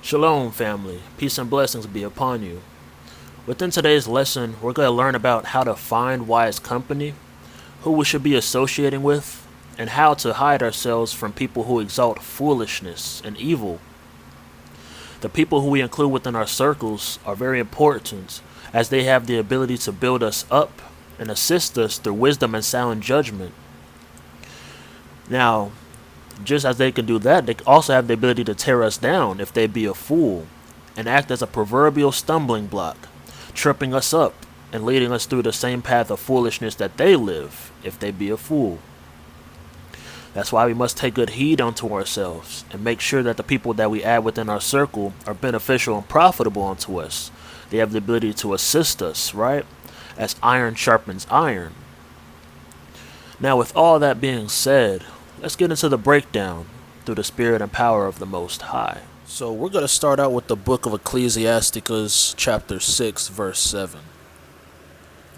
Shalom, family. Peace and blessings be upon you. Within today's lesson, we're going to learn about how to find wise company, who we should be associating with, and how to hide ourselves from people who exalt foolishness and evil. The people who we include within our circles are very important as they have the ability to build us up and assist us through wisdom and sound judgment. Now, just as they can do that, they also have the ability to tear us down if they be a fool and act as a proverbial stumbling block, tripping us up and leading us through the same path of foolishness that they live if they be a fool. That's why we must take good heed unto ourselves and make sure that the people that we add within our circle are beneficial and profitable unto us. They have the ability to assist us, right? As iron sharpens iron. Now, with all that being said, let's get into the breakdown through the spirit and power of the Most High. So we're going to start out with the book of Ecclesiasticus, chapter 6, verse 7.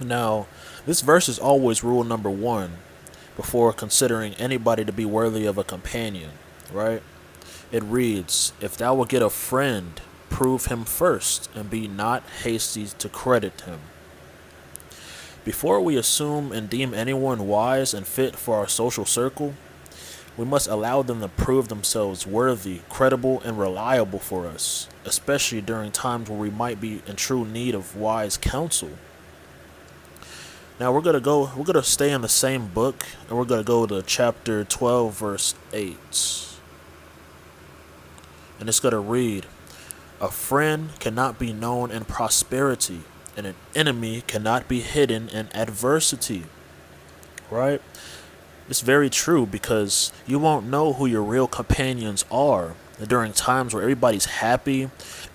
Now, this verse is always rule number one before considering anybody to be worthy of a companion, right? It reads, "If thou wilt get a friend, prove him first, and be not hasty to credit him." Before we assume and deem anyone wise and fit for our social circle, we must allow them to prove themselves worthy, credible, and reliable for us, especially during times where we might be in true need of wise counsel. Now we're gonna stay in the same book, and we're gonna go to chapter 12, verse 8. And it's gonna read, "A friend cannot be known in prosperity, and an enemy cannot be hidden in adversity." Right? It's very true because you won't know who your real companions are during times where everybody's happy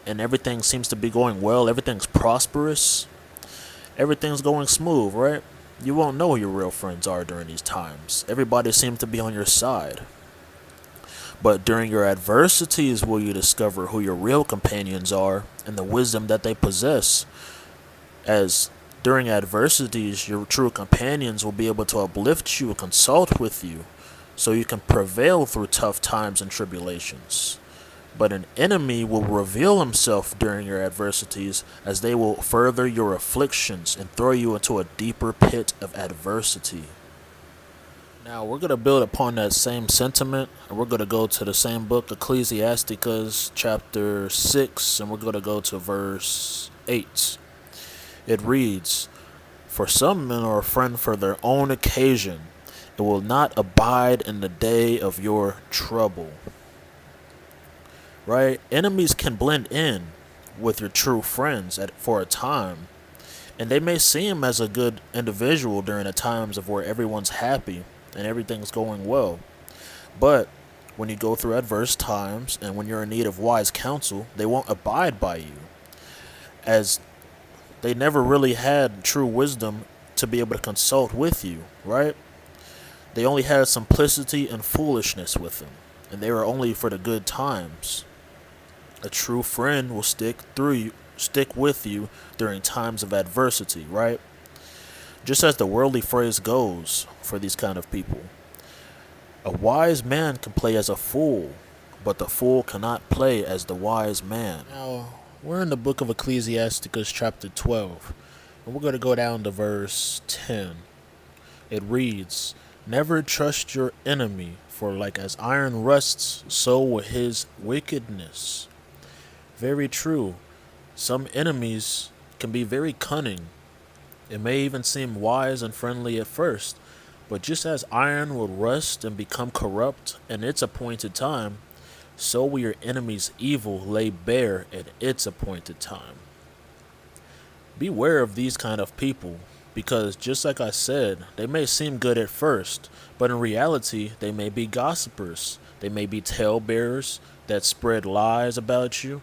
and everything seems to be going well, everything's prosperous, everything's going smooth, right? You won't know who your real friends are during these times. Everybody seems to be on your side. But during your adversities will you discover who your real companions are and the wisdom that they possess, as during adversities, your true companions will be able to uplift you and consult with you so you can prevail through tough times and tribulations. But an enemy will reveal himself during your adversities as they will further your afflictions and throw you into a deeper pit of adversity. Now, we're going to build upon that same sentiment, and we're going to go to the same book, Ecclesiasticus, chapter 6, and we're going to go to verse 8. It reads, "For some men are a friend for their own occasion, and will not abide in the day of your trouble." Right? Enemies can blend in with your true friends for a time, and they may seem as a good individual during the times of where everyone's happy and everything's going well. But when you go through adverse times and when you're in need of wise counsel, they won't abide by you, as they never really had true wisdom to be able to consult with you, right? They only had simplicity and foolishness with them, and they were only for the good times. A true friend will stick with you during times of adversity, right? Just as the worldly phrase goes for these kind of people, a wise man can play as a fool, but the fool cannot play as the wise man. Now, we're in the book of Ecclesiasticus, chapter 12, and we're going to go down to verse 10. It reads, "Never trust your enemy, for like as iron rusts, so will his wickedness." Very true. Some enemies can be very cunning. It may even seem wise and friendly at first, but just as iron will rust and become corrupt in its appointed time, so will your enemy's evil lay bare at its appointed time. Beware of these kind of people, because just like I said, they may seem good at first, but in reality, they may be gossipers. They may be talebearers that spread lies about you,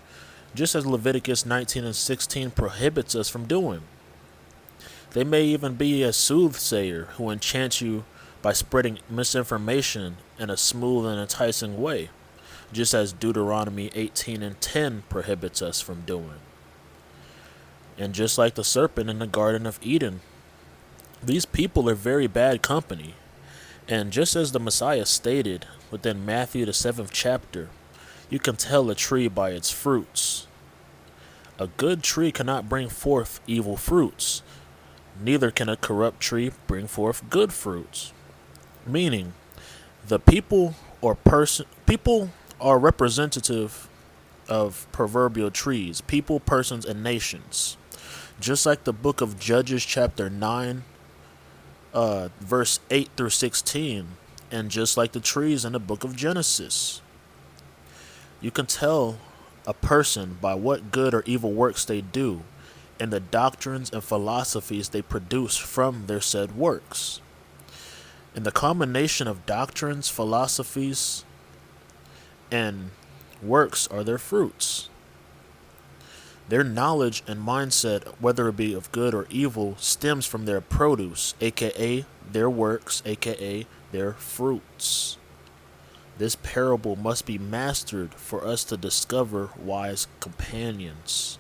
just as Leviticus 19 and 16 prohibits us from doing. They may even be a soothsayer who enchants you by spreading misinformation in a smooth and enticing way, just as Deuteronomy 18 and 10 prohibits us from doing. And just like the serpent in the Garden of Eden, these people are very bad company. And just as the Messiah stated within Matthew the 7th chapter, You can tell a tree by its fruits. A good tree cannot bring forth evil fruits, neither can a corrupt tree bring forth good fruits. Meaning, the people are representative of proverbial trees, people, persons, and nations. Just like the book of Judges, chapter 9, verse 8 through 16, and just like the trees in the book of Genesis. You can tell a person by what good or evil works they do, and the doctrines and philosophies they produce from their said works. And the combination of doctrines, philosophies, and works are their fruits. Their knowledge and mindset, whether it be of good or evil, stems from their produce, aka their works, aka their fruits. This parable must be mastered for us to discover wise companions.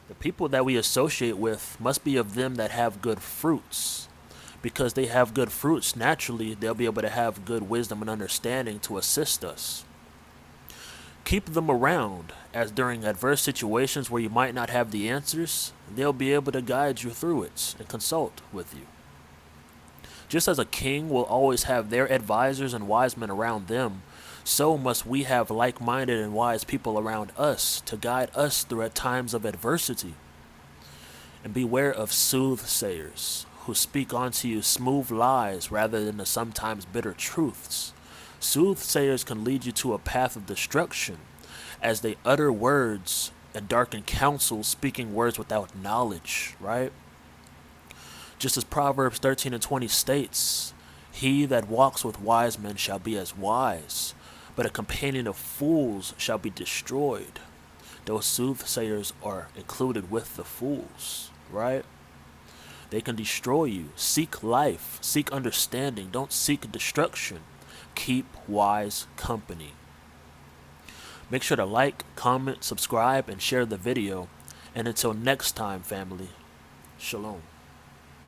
The people that we associate with must be of them that have good fruits. Because they have good fruits, naturally they'll be able to have good wisdom and understanding to assist us. Keep them around, as during adverse situations where you might not have the answers, they'll be able to guide you through it and consult with you. Just as a king will always have their advisors and wise men around them, so must we have like-minded and wise people around us to guide us through at times of adversity. And beware of soothsayers, who speak unto you smooth lies rather than the sometimes bitter truths. Soothsayers can lead you to a path of destruction, as they utter words and darken counsel, speaking words without knowledge, right? Just as Proverbs 13 and 20 states, he that walks with wise men shall be as wise, but a companion of fools shall be destroyed. Those soothsayers are included with the fools, right? They can destroy you. Seek life. Seek understanding. Don't seek destruction. Keep wise company. Make sure to like, comment, subscribe, and share the video. And until next time, family, shalom.